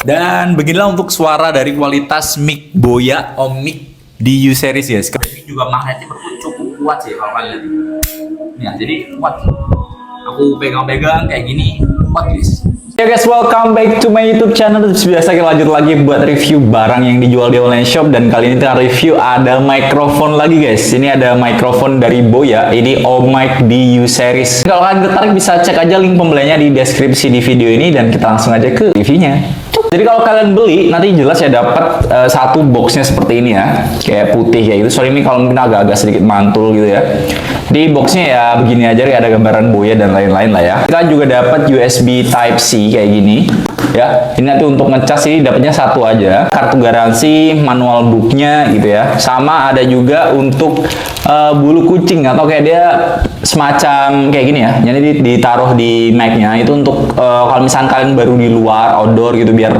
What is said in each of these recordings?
Dan beginilah untuk suara dari kualitas mic Boya Mic di U-Series ya. Ini juga magnetnya cukup kuat sih kalau kalian lihat. Ya, jadi kuat. Aku pegang-pegang kayak gini, kuat guys. Ya guys, welcome back to my YouTube channel. Seperti biasa kita lanjut lagi buat review barang yang dijual di online shop. Dan kali ini kita review ada mikrofon lagi guys. Ini ada mikrofon dari Boya. Ini Mic di U-Series. Kalau kalian tertarik bisa cek aja link pembeliannya di deskripsi di video ini. Dan kita langsung aja ke reviewnya. Jadi kalau kalian beli, nanti jelas ya dapat satu boxnya seperti ini ya. Kayak putih kayak gitu. Sorry ini kalau mungkin agak-agak sedikit mantul gitu ya. Di boxnya ya begini aja ya, ada gambaran Boya dan lain-lain lah ya. Kita juga dapat USB Type-C kayak gini ya. Ini nanti untuk ngecas ini dapatnya satu aja. Kartu garansi, manual booknya gitu ya. Sama ada juga untuk bulu kucing atau kayak dia semacam kayak gini ya. Jadi ditaruh di mic-nya itu untuk kalau misalnya kalian baru di luar outdoor gitu biar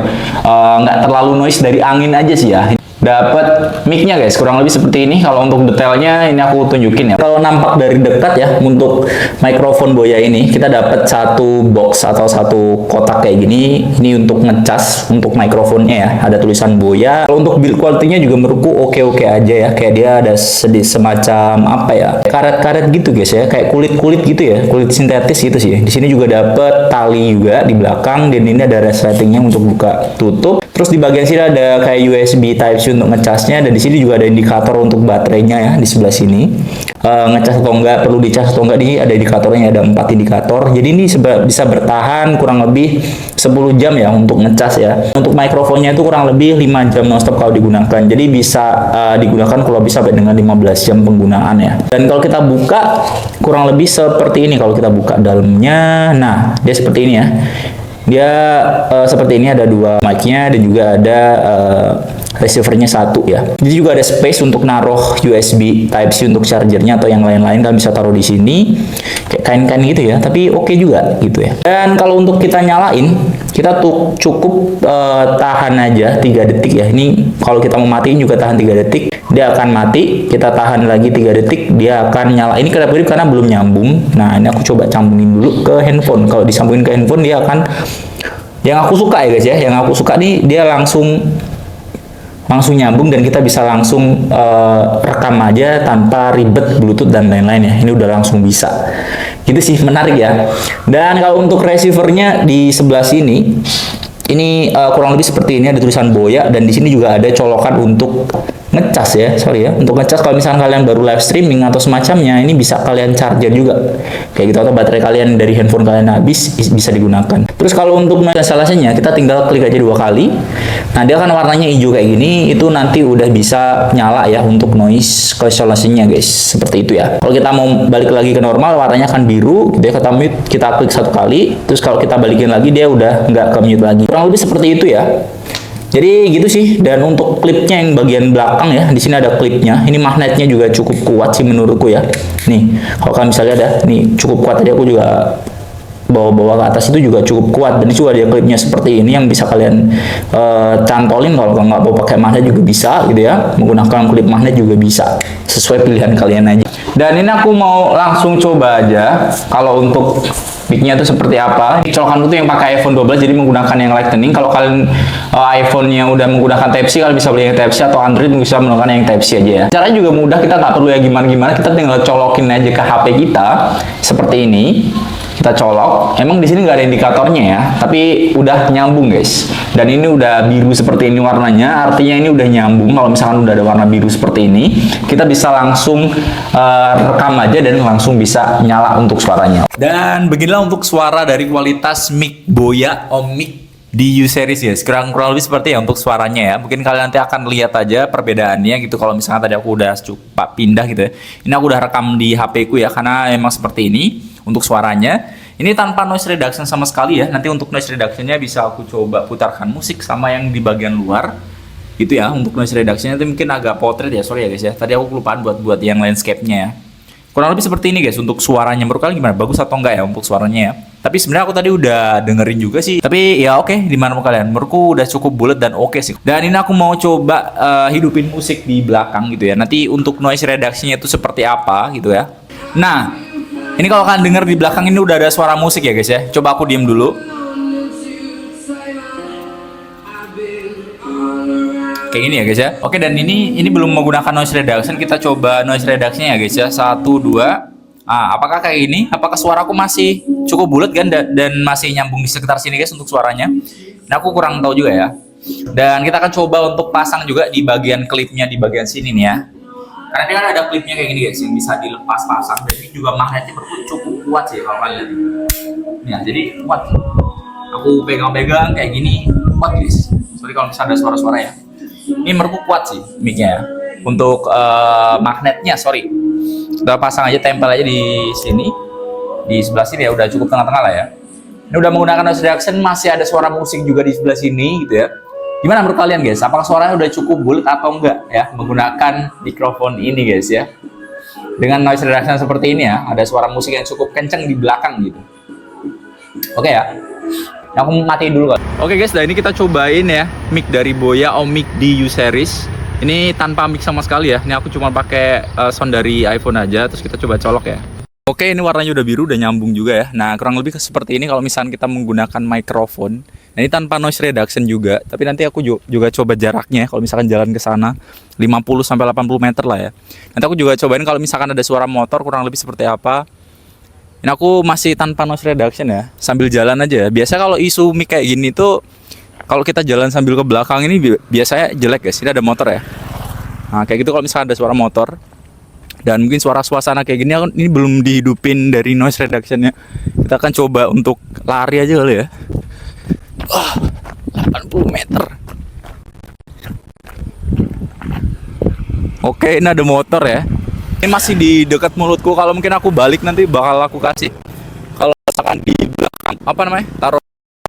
nggak terlalu noise dari angin aja sih ya. Dapat mic-nya guys, kurang lebih seperti ini. Kalau untuk detailnya ini aku tunjukin ya. Kalau nampak dari dekat ya untuk mikrofon Boya ini, kita dapat satu box atau satu kotak kayak gini. Ini untuk ngecas untuk mikrofonnya ya. Ada tulisan Boya. Kalau untuk build quality-nya juga menurutku oke-oke aja ya. Kayak dia ada semacam apa ya? Karet-karet gitu guys ya, kayak kulit-kulit gitu ya. Kulit sintetis gitu sih. Di sini juga dapat tali juga di belakang dan ini ada resletingnya untuk buka tutup. Terus di bagian sini ada kayak USB Type-C untuk ngecasnya dan di sini juga ada indikator untuk baterainya ya di sebelah sini. Ngecas atau enggak, perlu dicas atau enggak, ini ada indikatornya, ada 4 indikator. Jadi ini bisa bertahan kurang lebih 10 jam ya untuk ngecas ya. Untuk mikrofonnya itu kurang lebih 5 jam nonstop kalau digunakan. Jadi bisa digunakan kalau bisa sampai dengan 15 jam penggunaan ya. Dan kalau kita buka kurang lebih seperti ini kalau kita buka dalamnya. Nah, dia seperti ini ya. Dia seperti ini, ada dua mic-nya dan juga ada receiver-nya satu ya. Jadi juga ada space untuk naruh USB Type-C untuk chargernya atau yang lain-lain, kalian bisa taruh di sini kayak kain-kain gitu ya. Tapi oke juga gitu ya. Dan kalau untuk kita nyalain, kita tuh cukup tahan aja 3 detik ya. Ini kalau kita mau matiin juga tahan 3 detik. Dia akan mati, kita tahan lagi 3 detik, dia akan nyala. Ini kedap-kedip karena belum nyambung. Nah, ini aku coba sambungin dulu ke handphone. Kalau disambungin ke handphone dia akan, yang aku suka ya guys ya, yang aku suka nih dia langsung nyambung dan kita bisa langsung rekam aja tanpa ribet Bluetooth dan lain-lain ya. Ini udah langsung bisa. Gitu sih, menarik ya. Dan kalau untuk receivernya di sebelah sini, ini kurang lebih seperti ini, ada tulisan Boya dan di sini juga ada colokan untuk ngecas ya, sorry ya, untuk ngecas kalau misalnya kalian baru live streaming atau semacamnya, ini bisa kalian charger juga kayak gitu, atau baterai kalian dari handphone kalian habis bisa digunakan. Terus kalau untuk noise cancellation-nya kita tinggal klik aja 2 kali. Nah, dia kan warnanya hijau kayak gini, itu nanti udah bisa nyala ya untuk noise cancellation-nya guys, seperti itu ya. Kalau kita mau balik lagi ke normal, warnanya akan biru gitu ya, kita mute, kita klik 1 kali, terus kalau kita balikin lagi dia udah nggak ke mute lagi. Kurang lebih seperti itu ya. Jadi gitu sih. Dan untuk klipnya yang bagian belakang ya, di sini ada klipnya. Ini magnetnya juga cukup kuat sih menurutku ya. Nih, kalau kalian bisa lihat ya, nih cukup kuat. Tadi aku juga bawa-bawa ke atas itu juga cukup kuat. Dan ini juga ada klipnya seperti ini yang bisa kalian cantolin. Kalau nggak mau pakai magnet juga bisa gitu ya. Menggunakan klip magnet juga bisa. Sesuai pilihan kalian aja. Dan ini aku mau langsung coba aja kalau untuk mic-nya itu seperti apa. Colokan itu yang pakai iPhone 12 jadi menggunakan yang Lightning. Kalau kalian iPhone-nya udah menggunakan Type-C, kalian bisa beli yang Type-C, atau Android bisa menggunakan yang Type-C aja ya. Caranya juga mudah, kita nggak perlu ya gimana-gimana, kita tinggal colokin aja ke HP kita seperti ini. Kita colok, emang di sini nggak ada indikatornya ya, tapi udah nyambung guys. Dan ini udah biru seperti ini warnanya, artinya ini udah nyambung. Kalau misalkan udah ada warna biru seperti ini, kita bisa langsung rekam aja dan langsung bisa nyala untuk suaranya. Dan beginilah untuk suara dari kualitas mic Boya Mic di U-Series ya. Kurang lebih seperti ya untuk suaranya ya. Mungkin kalian nanti akan lihat aja perbedaannya gitu. Kalau misalnya tadi aku udah coba pindah gitu ya, ini aku udah rekam di HP ku ya, karena emang seperti ini untuk suaranya. Ini tanpa noise reduction sama sekali ya. Nanti untuk noise reductionnya bisa aku coba putarkan musik sama yang di bagian luar gitu ya. Untuk noise reductionnya itu mungkin agak potret ya, sorry ya guys ya. Tadi aku kelupaan buat yang landscape-nya ya. Kurang lebih seperti ini guys untuk suaranya. Menurut kalian gimana? Bagus atau enggak ya untuk suaranya ya? Tapi sebenarnya aku tadi udah dengerin juga sih. Tapi ya oke, gimana mau kalian? Menurutku udah cukup bulat dan oke sih. Dan ini aku mau coba hidupin musik di belakang gitu ya. Nanti untuk noise reduction-nya itu seperti apa gitu ya. Nah, ini kalau kalian denger di belakang ini udah ada suara musik ya guys ya. Coba aku diem dulu. Kayak gini ya guys ya. Oke, dan ini belum menggunakan noise reduction. Kita coba noise reduction ya guys ya. Satu, dua. Apakah kayak gini? Apakah suaraku masih cukup bulat kan dan masih nyambung di sekitar sini guys untuk suaranya? Nah, aku kurang tahu juga ya. Dan kita akan coba untuk pasang juga di bagian klipnya di bagian sini nih ya. Karena dia kan ada klipnya kayak gini guys yang bisa dilepas pasang, dan ini juga magnetnya cukup kuat sih kalau kalian lihat. Ya, jadi kuat. Aku pegang-pegang kayak gini kuat guys. Sorry kalau misalnya ada suara-suara ya. Ini menurutku kuat sih mic-nya ya. Untuk magnetnya, sorry. Kita pasang aja, tempel aja di sini. Di sebelah sini ya, udah cukup tengah-tengah lah ya. Ini udah menggunakan noise reduction, masih ada suara musik juga di sebelah sini gitu ya. Gimana menurut kalian guys? Apakah suaranya udah cukup bulat atau enggak ya menggunakan mikrofon ini guys ya? Dengan noise reduction seperti ini ya, ada suara musik yang cukup kenceng di belakang gitu. Oke ya. Aku matiin dulu kan. Oke guys, nah ini kita cobain ya mic dari Boya Omic D U-Series. Ini tanpa mic sama sekali ya. Ini aku cuma pakai sound dari iPhone aja. Terus kita coba colok ya. Oke, ini warnanya udah biru, udah nyambung juga ya. Nah, kurang lebih seperti ini kalau misalnya kita menggunakan mikrofon. Nah, ini tanpa noise reduction juga. Tapi nanti aku juga coba jaraknya kalau misalkan jalan ke sana 50 sampai 80 meter lah ya. Nanti aku juga cobain kalau misalkan ada suara motor kurang lebih seperti apa. Ini aku masih tanpa noise reduction ya, sambil jalan aja ya. Biasa kalau isu mic kayak gini tuh kalau kita jalan sambil ke belakang ini biasanya jelek guys. Ini ada motor ya. Nah, kayak gitu kalau misalkan ada suara motor. Dan mungkin suara suasana kayak gini ini belum dihidupin dari noise reductionnya. Kita akan coba untuk lari aja kali ya. 80 meter. Oke, ini ada motor ya. Ini masih di dekat mulutku. Kalau mungkin aku balik nanti bakal aku kasih. Kalau misalkan di belakang apa namanya, taruh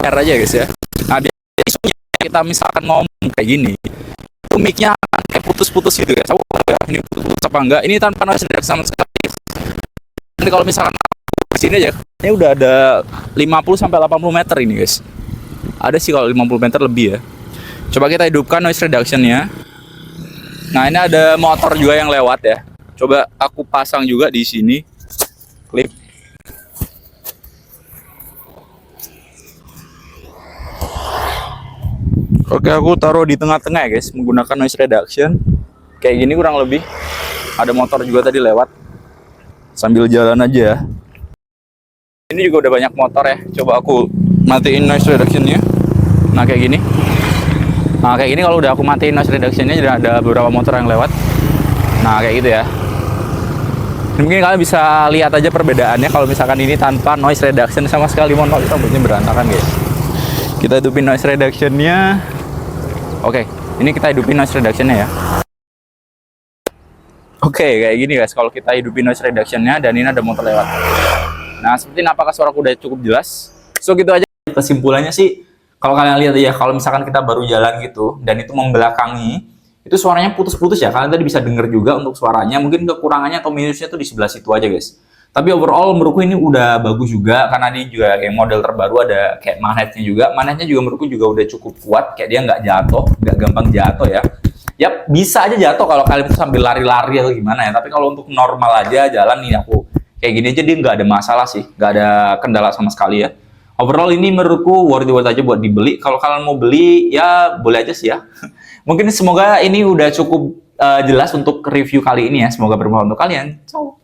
air aja guys ya. Nah, biasanya kita misalkan ngomong kayak gini, itu mic-nya kayak putus-putus gitu guys. Aku ini putus apa enggak? Ini tanpa noise reduction sama sekali. Nanti kalau misalkan di sini aja, ini udah ada 50 sampai 80 meter ini guys. Ada sih kalau 50 meter lebih ya. Coba kita hidupkan noise reduction-nya. Nah, ini ada motor juga yang lewat ya. Coba aku pasang juga di sini klip. Oke, aku taruh di tengah-tengah ya guys, menggunakan noise reduction. Kayak gini kurang lebih. Ada motor juga tadi lewat. Sambil jalan aja. Ini juga udah banyak motor ya. Coba aku matiin noise reduction-nya. Nah, kayak gini. Nah, kayak gini kalau udah aku matiin noise reduction-nya, jadi ada beberapa motor yang lewat. Nah, kayak gitu ya. Mungkin kalian bisa lihat aja perbedaannya kalau misalkan ini tanpa noise reduction sama sekali. Mohon maaf, rambutnya berantakan guys. Kita hidupin noise reduction-nya. Oke, ini kita hidupin noise reduction-nya ya. Oke, kayak gini guys kalau kita hidupin noise reduction-nya dan ini ada motor lewat. Nah, seperti ini, apakah suaraku udah cukup jelas? So gitu aja kesimpulannya sih. Kalau kalian lihat ya, kalau misalkan kita baru jalan gitu dan itu membelakangi, itu suaranya putus-putus ya. Kalian tadi bisa denger juga untuk suaranya. Mungkin kekurangannya atau minusnya tuh di sebelah situ aja guys. Tapi overall menurutku ini udah bagus juga karena ini juga kayak model terbaru, ada kayak magnetnya juga. Magnetnya juga menurutku juga udah cukup kuat, kayak dia nggak jatuh, nggak gampang jatuh ya. Yap, bisa aja jatuh kalau kalian tuh sambil lari-lari atau gimana ya. Tapi kalau untuk normal aja jalan nih aku kayak gini aja dia nggak ada masalah sih, nggak ada kendala sama sekali ya. Overall ini menurutku worth it aja buat dibeli. Kalau kalian mau beli ya boleh aja sih ya. Mungkin semoga ini udah cukup jelas untuk review kali ini ya. Semoga bermanfaat untuk kalian. Ciao.